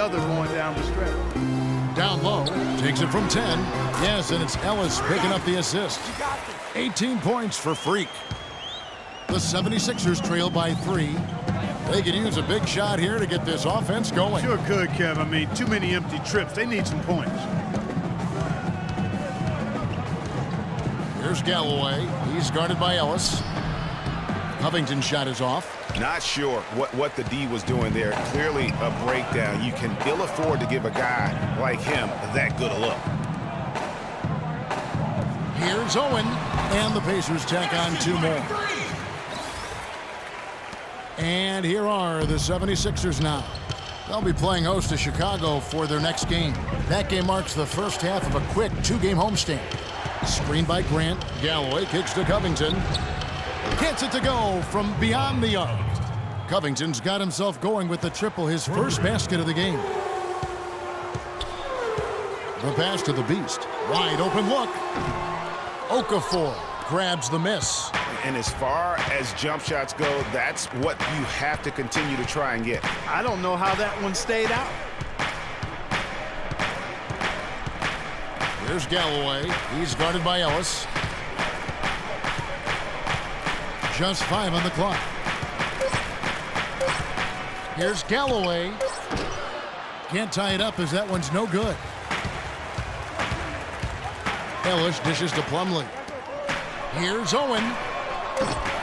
other going down the stretch. Down low, takes it from 10. Yes, and it's Ellis picking up the assist. 18 points for Freak. The 76ers trail by 3. They could use a big shot here to get this offense going. Sure could, Kev. I mean, too many empty trips. They need some points. Here's Galloway. He's guarded by Ellis. Covington's shot is off. Not sure what the D was doing there. Clearly a breakdown. You can ill afford to give a guy like him that good a look. Here's Owen. And the Pacers tack on 2 more. And here are the 76ers now. They'll be playing host to Chicago for their next game. That game marks the first half of a quick 2-game homestand. Screen by Grant. Galloway kicks to Covington. Gets it to go from beyond the arc. Covington's got himself going with the triple, his first basket of the game. The pass to the Beast. Wide open look. Okafor grabs the miss. And as far as jump shots go, that's what you have to continue to try and get. I don't know how that one stayed out. Here's Galloway. He's guarded by Ellis. Just 5 on the clock. Here's Galloway. Can't tie it up as that one's no good. Ellis dishes to Plumlee. Here's Owen.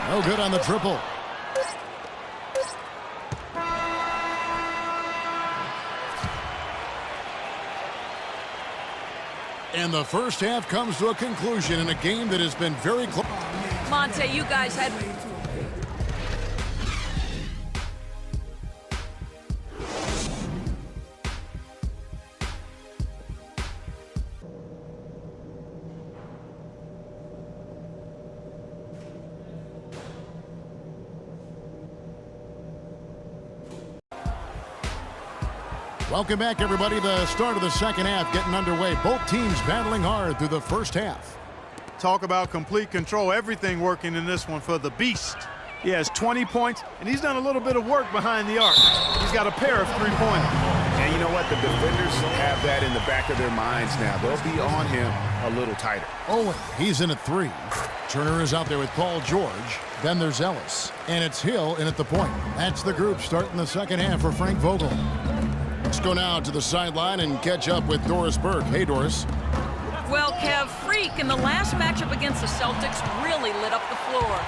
No good on the triple. And the first half comes to a conclusion in a game that has been very close. Monte, you guys had... Welcome back, everybody. The start of the second half getting underway. Both teams battling hard through the first half. Talk about complete control. Everything working in this one for the Beast. He has 20 points, and he's done a little bit of work behind the arc. He's got a pair of 3-pointers. And you know what? The defenders have that in the back of their minds now. They'll be on him a little tighter. Owen, he's in at 3. Turner is out there with Paul George. Then there's Ellis. And it's Hill in at the point. That's the group starting the second half for Frank Vogel. Let's go now to the sideline and catch up with Doris Burke. Hey, Doris. Well, Kev, Freak in the last matchup against the Celtics really lit up the floor.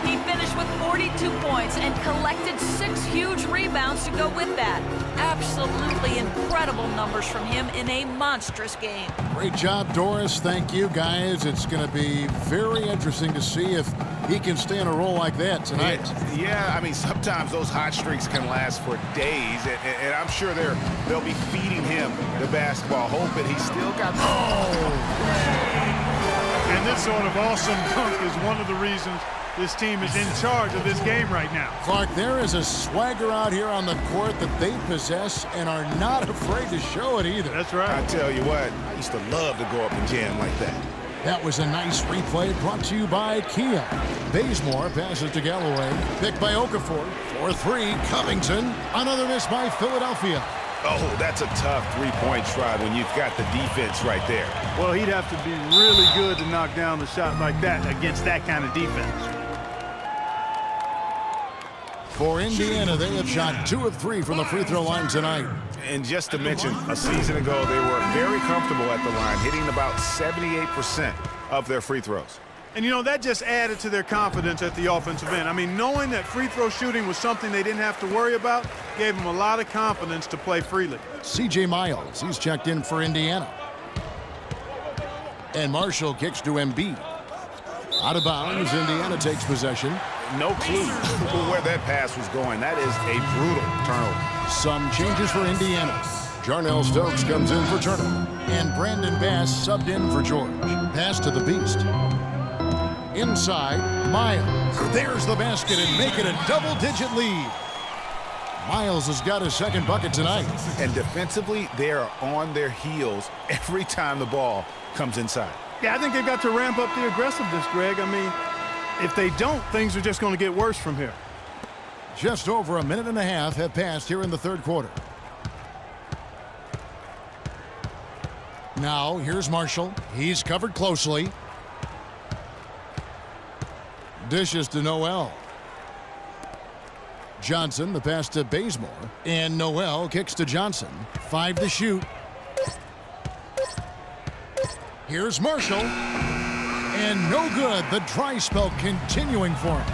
He finished with 42 points and collected 6 huge rebounds to go with that. Absolutely incredible numbers from him in a monstrous game. Great job, Doris. Thank you, guys. It's going to be very interesting to see if he can stay in a role like that tonight. Yeah, I mean, sometimes those hot streaks can last for days, and I'm sure they'll be feeding him the basketball, hoping he's still got... And this sort of awesome dunk is one of the reasons this team is in charge of this game right now. Clark, there is a swagger out here on the court that they possess and are not afraid to show it either. That's right. I tell you what, I used to love to go up and jam like that. That was a nice replay brought to you by Kia. Bazemore passes to Galloway. Picked by Okafor. 4-3, Covington. Another miss by Philadelphia. Oh, that's a tough 3-point try when you've got the defense right there. Well, he'd have to be really good to knock down the shot like that against that kind of defense. For Indiana, they have shot 2 of 3 from the free throw line tonight. And just to mention, a season ago, they were very comfortable at the line, hitting about 78% of their free throws. And, you know, that just added to their confidence at the offensive end. I mean, knowing that free throw shooting was something they didn't have to worry about gave them a lot of confidence to play freely. C.J. Miles, he's checked in for Indiana. And Marshall kicks to Embiid. Out of bounds, Indiana takes possession. No clue where that pass was going. That is a brutal turnover. Some changes for Indiana. Jarnell Stokes comes in for Turner. And Brandon Bass subbed in for George. Pass to the Beast. Inside, Miles. There's the basket and make it a double-digit lead. Miles has got his second bucket tonight. And defensively, they are on their heels every time the ball comes inside. Yeah, I think they've got to ramp up the aggressiveness, Greg. I mean, if they don't, things are just going to get worse from here. Just over a minute and a half have passed here in the third quarter. Now, here's Marshall. He's covered closely. Dishes to Noel. Johnson, the pass to Bazemore. And Noel kicks to Johnson. 5 to shoot. Here's Marshall. And no good. The dry spell continuing for him.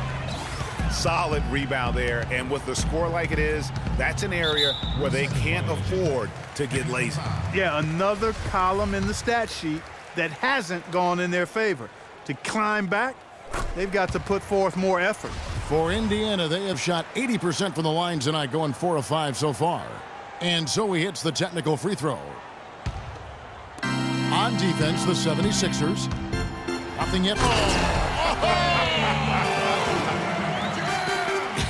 Solid rebound there, and with the score like it is, that's an area where they can't afford to get lazy. Yeah, another column in the stat sheet that hasn't gone in their favor. To climb back, they've got to put forth more effort. For Indiana, they have shot 80% from the line tonight, going 4 of 5 so far. And so he hits the technical free throw. On defense, the 76ers. Nothing yet.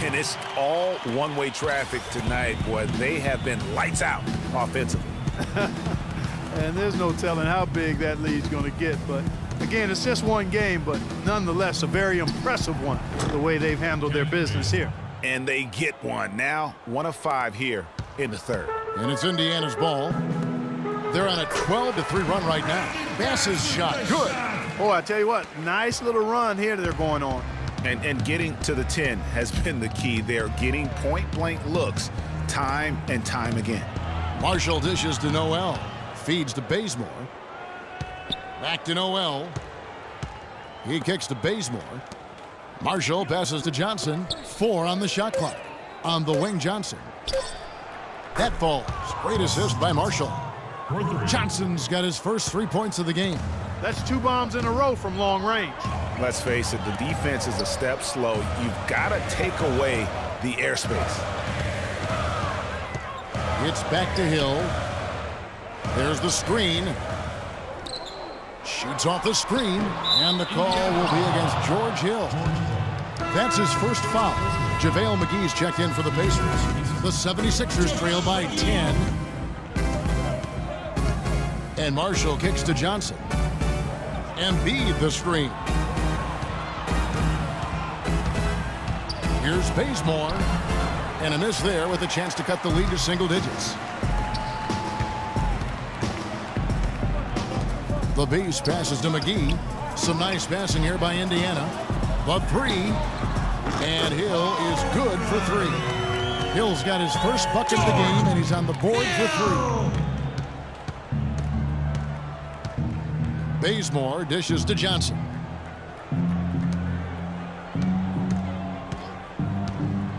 And it's all one-way traffic tonight, boy. They have been lights out offensively. And there's no telling how big that lead's going to get. But, again, it's just one game, but nonetheless a very impressive one, the way they've handled their business here. And they get one. Now 1 of 5 here in the third. And it's Indiana's ball. They're on a 12-3 run right now. Bass's shot, good. Oh, I tell you what, nice little run here they're going on. And getting to the 10 has been the key. They're getting point-blank looks time and time again. Marshall dishes to Noel. Feeds to Bazemore. Back to Noel. He kicks to Bazemore. Marshall passes to Johnson. 4 on the shot clock. On the wing, Johnson. That falls. Great assist by Marshall. Johnson's got his first 3 points of the game. That's 2 bombs in a row from long range. Let's face it, the defense is a step slow. You've got to take away the airspace. It's back to Hill. There's the screen. Shoots off the screen, and the call will be against George Hill. That's his first foul. JaVale McGee's checked in for the Pacers. The 76ers trail by 10. And Marshall kicks to Johnson. Embiid the screen. Here's Bazemore. And a miss there with a chance to cut the lead to single digits. The Beast passes to McGee. Some nice passing here by Indiana. The 3. And Hill is good for 3. Hill's got his first bucket of the game, and he's on the board for 3. Bazemore dishes to Johnson.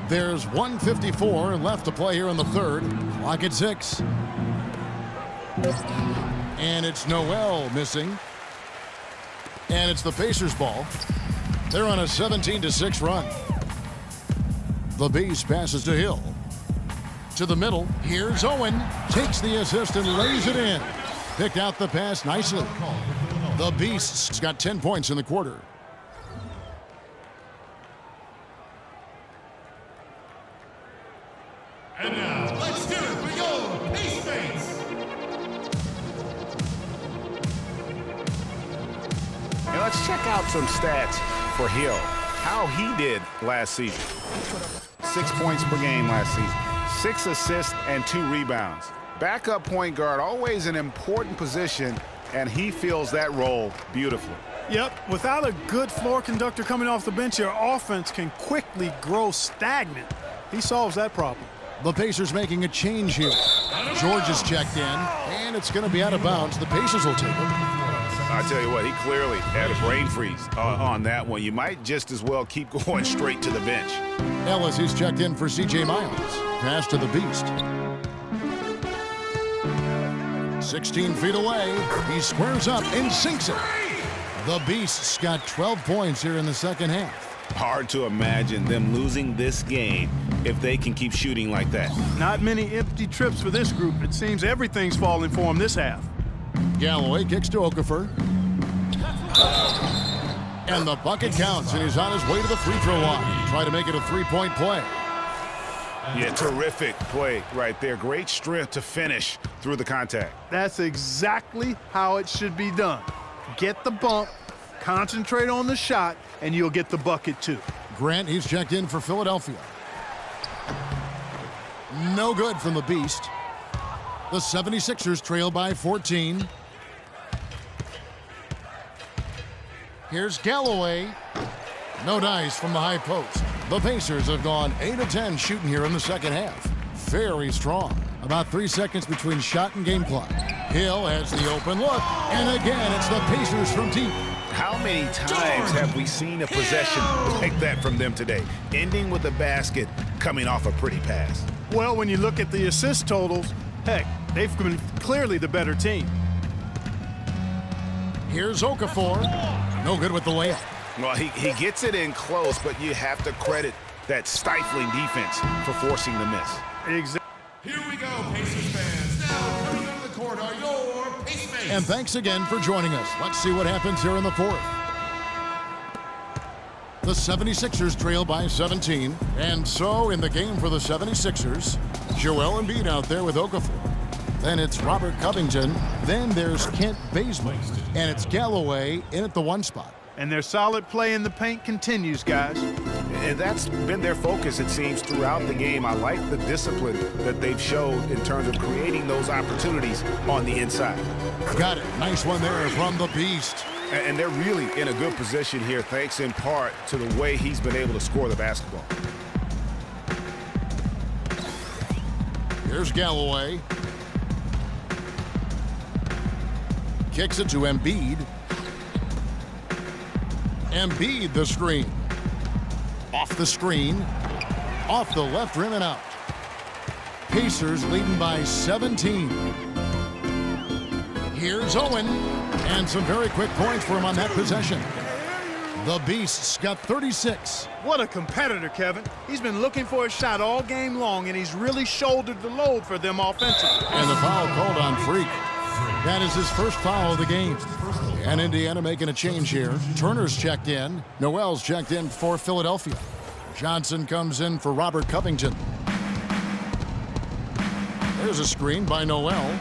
There's 1:54 left to play here in the third. Clock at 6. And it's Noel missing. And it's the Pacers' ball. They're on a 17-6 run. The Beast passes to Hill. To the middle. Here's Owen. Takes the assist and lays it in. Picked out the pass nicely. The Beast's got 10 points in the quarter. And now, let's do it for your Pace. And let's check out some stats for Hill. How he did last season. 6 points per game last season. 6 assists and 2 rebounds. Backup point guard, always an important position, and he fills that role beautifully. Yep, without a good floor conductor coming off the bench, your offense can quickly grow stagnant. He solves that problem. The Pacers making a change here. George is checked in, and it's going to be out of bounds. The Pacers will take it. I tell you what, he clearly had a brain freeze on that one. You might just as well keep going straight to the bench. Ellis, he's checked in for C.J. Miles. Pass to the Beast. 16 feet away. He squares up and sinks it. The Beast's got 12 points here in the second half. Hard to imagine them losing this game if they can keep shooting like that. Not many empty trips for this group. It seems everything's falling for him this half. Galloway kicks to Okafor. And the bucket counts, and he's on his way to the free throw line. Try to make it a three-point play. Yeah, terrific play right there. Great strength to finish through the contact. That's exactly how it should be done. Get the bump, concentrate on the shot, and you'll get the bucket too. Grant, he's checked in for Philadelphia. No good from the Beast. The 76ers trail by 14. Here's Galloway. No dice from the high post. The Pacers have gone 8 of 10 shooting here in the second half. Very strong. About 3 seconds between shot and game clock. Hill has the open look, and again, it's the Pacers from deep. How many times have we seen a possession like that from them today, ending with a basket coming off a pretty pass? Well, when you look at the assist totals, heck, they've been clearly the better team. Here's Okafor. No good with the layup. Well, he gets it in close, but you have to credit that stifling defense for forcing the miss. Exactly. Here we go, Pacers fans. Now coming onto the court are your Pacemates. And thanks again for joining us. Let's see what happens here in the fourth. The 76ers trail by 17. And so in the game for the 76ers, Joel Embiid out there with Okafor. Then it's Robert Covington. Then there's Kent Bazemore. And it's Galloway in at the 1 spot. And their solid play in the paint continues, guys. And that's been their focus, it seems, throughout the game. I like the discipline that they've showed in terms of creating those opportunities on the inside. Got it. Nice one there from the Beast. And they're really in a good position here, thanks in part to the way he's been able to score the basketball. Here's Galloway. Kicks it to Embiid. Embiid the screen. Off the screen. Off the left rim and out. Pacers leading by 17. Here's Owen. And some very quick points for him on that possession. The Beasts got 36. What a competitor, Kevin. He's been looking for a shot all game long, and he's really shouldered the load for them offensively. And the foul called on Freak. That is his first foul of the game. And Indiana making a change here. Turner's checked in. Noel's checked in for Philadelphia. Johnson comes in for Robert Covington. There's a screen by Noel.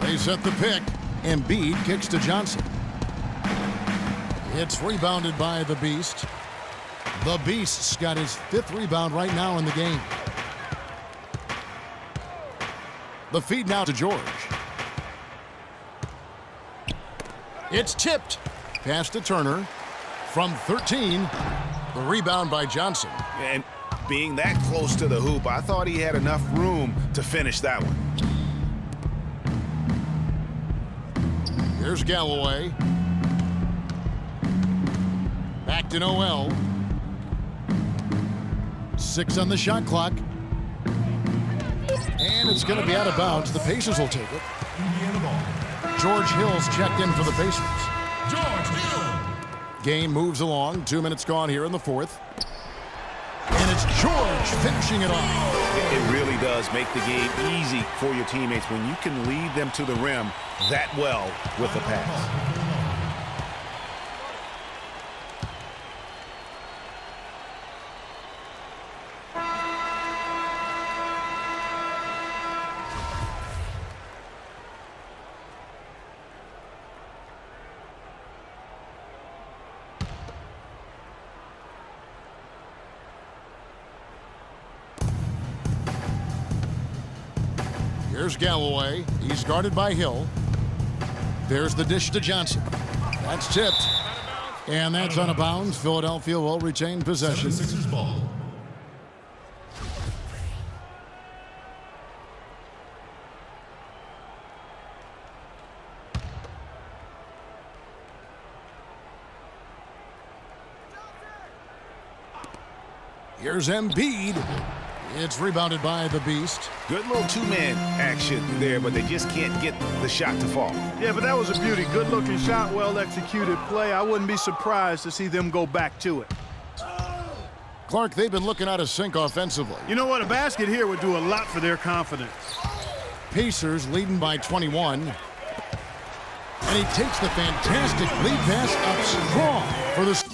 They set the pick. Embiid kicks to Johnson. It's rebounded by the Beast. The Beast's got his 5th rebound right now in the game. The feed now to George. It's tipped. Pass to Turner. From 13, the rebound by Johnson. And being that close to the hoop, I thought he had enough room to finish that one. Here's Galloway. Back to Noel. 6 on the shot clock. And it's going to be out of bounds. The Pacers will take it. George Hill's checked in for the Pacers. George Hill. Game moves along. 2 minutes gone here in the fourth. And it's George finishing it off. It really does make the game easy for your teammates when you can lead them to the rim that well with a pass. Here's Galloway. He's guarded by Hill. There's the dish to Johnson. That's tipped. And that's out of bounds. Philadelphia will retain possession. 76ers ball. Here's Embiid. It's rebounded by the Beast. Good little two-man action there, but they just can't get the shot to fall. Yeah, but that was a beauty. Good-looking shot, well-executed play. I wouldn't be surprised to see them go back to it. Clark, they've been looking out of sync offensively. You know what? A basket here would do a lot for their confidence. Pacers leading by 21. And he takes the fantastic lead pass up strong for the...